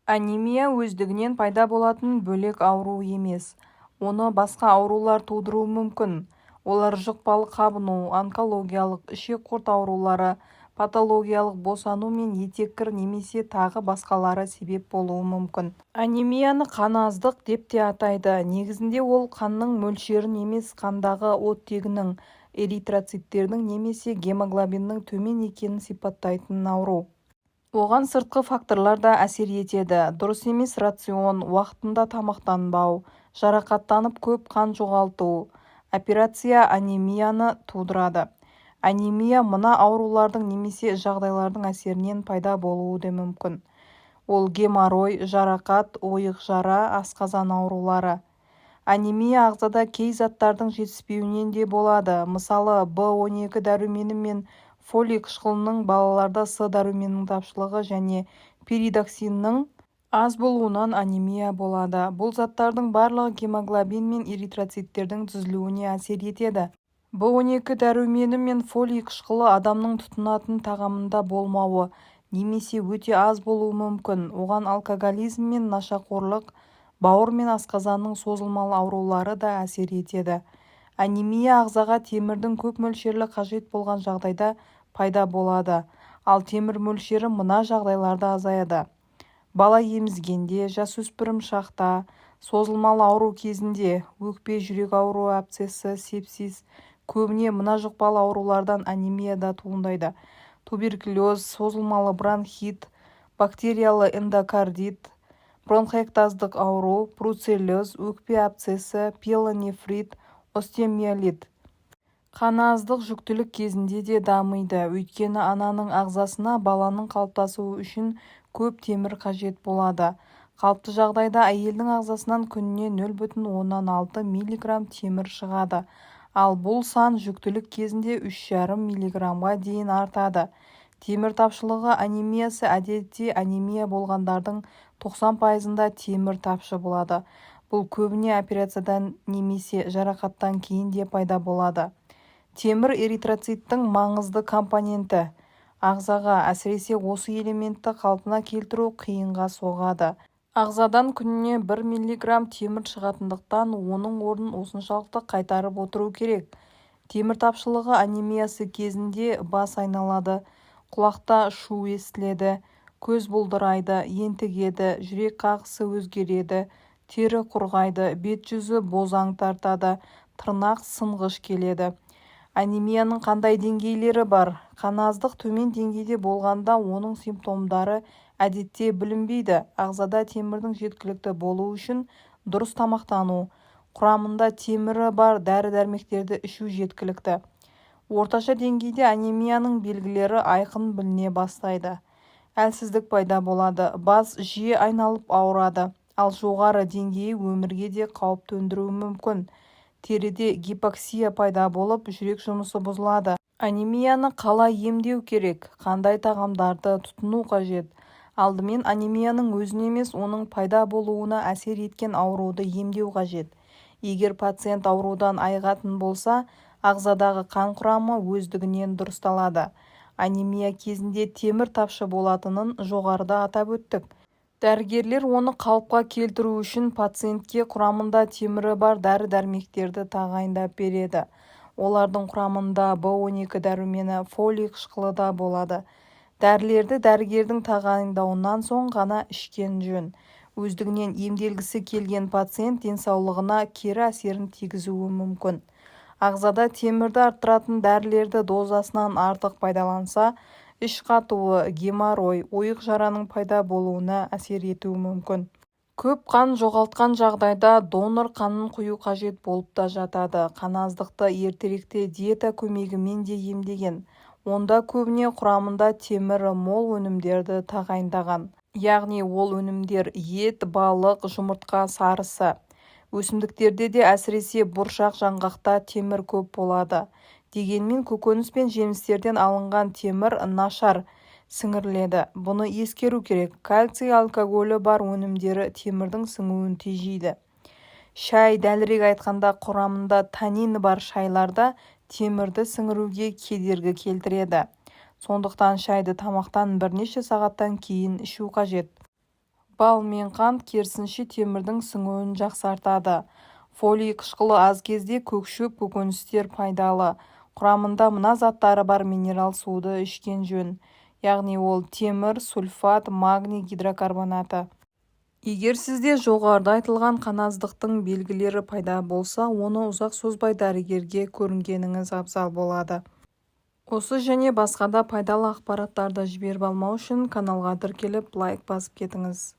Анемия өздігінен пайда болатын бөлек ауру емес. Оны басқа аурулар тудыруы мүмкін. Олар жұқпалы қабыну, онкологиялық, ішек-құрт аурулары, патологиялық босану мен етеккір немесе тағы басқалары себеп болуы мүмкін. Анемияны қан аздық деп те атайды. Негізінде ол қанның мөлшерін емес, қандағы оттегінің, эритроциттердің немесе гемоглобиннің төмен екенін сипаттайтын ауру. Оған сыртқы факторлар да әсер етеді. Дұрыс емес рацион, уақытында тамақтанбау, жарақаттанып көп қан жоғалту. Операция анемияны тудырады. Анемия мына аурулардың немесе жағдайлардың әсерінен пайда болуы да мүмкін. Ол геморрой, жарақат, ойық жара, асқазан аурулары. Анемия ағзада кей заттардың жетіспеуінен де болады. Мысалы, B12 дәрумені мен фолий қышқылының балаларда С дәруменінің тапшылығы және пиридоксиннің аз болуынан анемия болады. Бұл заттардың барлығы гемоглобин мен эритроциттердің түзілуіне әсер етеді. B12 дәрумені мен фолий қышқылы адамның тұтынатын тағамында болмауы немесе өте аз болуы мүмкін. Оған алкоголизм мен нашақорлық, бауыр мен асқазанның созылмалы аурулары да әсер етеді. Анемия ағзаға темірдің көп мөлшері қажет болған жағдайда пайда болады, ал темір мөлшері мына жағдайларда азаяды. Бала емізгенде, жасөспірім шақта, созылмалы ауру кезінде, өкпе жүрек ауруы, абсцессы, сепсис, көбіне мына жұқпалы аурулардан анемия да туындайды. Туберкулез, созылмалы бронхит, бактериялы эндокардит, бронхоэктаздық ауру, бруцеллез, өкпе абсцессы, пиелонефрит, остеомиелит. Қан аздық жүктілік кезінде де дамиды, өйткені ананың ағзасына баланың қалыптасуы үшін көп темір қажет болады. Қалыпты жағдайда әйелдің ағзасынан күніне 0,6 мг темір шығады, ал бұл сан жүктілік кезінде 3,5 мг-ға дейін артады. Темір тапшылығы анемиясы әдетте анемия болғандардың 90%-ында темір тапшы болады. Бұл көбіне операциядан немесе жарақаттан кейін де пайда болады. Темір эритроциттің маңызды компоненті. Ағзаға, әсіресе осы элементті қалпына келтіру қиынға соғады. Ағзадан күніне 1 мг темір шығатындықтан оның орнын осыншалықты қайтарып отыру керек. Темір тапшылығы анемиясы кезінде бас айналады, құлақта шу естіледі, көз бұлдырайды, ентігеді, жүрек қағысы өзгереді, тері құрғайды, бет-жүзі бозаң тартады, тырнақ сынғыш келеді. Анемияның қандай деңгейлері бар? Қан аздық төмен деңгейде болғанда оның симптомдары әдетте білінбейді. Ағзада темірдің жеткілікті болуы үшін дұрыс тамақтану, құрамында темірі бар дәрі-дәрмектерді ішу жеткілікті. Орташа деңгейде анемияның белгілері айқын біліне бастайды. Әлсіздік пайда болады, бас жиі айналып ауырады, ал жоғары деңгейі өмірге де қауіп төндіруі мүмкін. Теріде гипоксия пайда болып, жүрек жұмысы бұзылады. Анемияны қалай емдеу керек? Қандай тағамдарды тұтыну қажет? Алдымен анемияның өзін емес, оның пайда болуына әсер еткен ауруды емдеу қажет. Егер пациент аурудан айығатын болса, ағзадағы қан құрамы өздігінен дұрысталады. Анемия кезінде темір тапшы болатынын жоғарыда атап өттік. Дәрігерлер оны қалыпқа келтіру үшін пациентке құрамында темірі бар дәрі-дәрмектерді тағайындап береді. Олардың құрамында B12 дәрумені, фолий қышқылы да болады. Дәрілерді дәрігердің тағайындауынан соң ғана ішкен жөн. Өздігінен емделгісі келген пациент денсаулығына кері әсерін тигізуі мүмкін. Ағзада темірді арттыратын дәрілерді дозасынан артық пайдаланса, іш қатуы, геморрой, ойық жараның пайда болуына әсер етуі мүмкін. Көп қан жоғалтқан жағдайда донор қанын құю қажет болып та жатады. Қан аздықты ертеректе диета көмегімен де емдеген. Онда көбіне құрамында темірі мол өнімдерді тағайындаған. Яғни ол өнімдер ет, балық, жұмыртқа, сарысы. Өсімдіктерде де әсіресе бұршақ жаңғақта темір көп болады. Дегенмен көкөніс пен жемістерден алынған темір нашар сіңіріледі. Бұны ескеру керек. Кальций алкоголі бар өнімдері темірдің сіңуін тежейді. Шай, дәлірек айтқанда құрамында танин бар шайларда темірді сіңіруге кедергі келтіреді. Сондықтан шайды тамақтан бірнеше сағаттан кейін ішу қажет. бал мен қант керісінше темірдің сіңуін жақсартады. Фолий қышқылы аз кезде көкшөп көкөністер пайдалы. Құрамында мына заттары бар минерал суды ішкен жөн. Яғни ол темір, сульфат, магний гидрокарбонаты. Егер сізде жоғарыда айтылған қаназдықтың белгілері пайда болса, оны ұзақ созбай дәрігерге көрінгеніңіз абзал болады. Осы және басқа да пайдалы ақпараттарды жіберіп алмау үшін каналға тіркеліп лайк басып кетіңіз.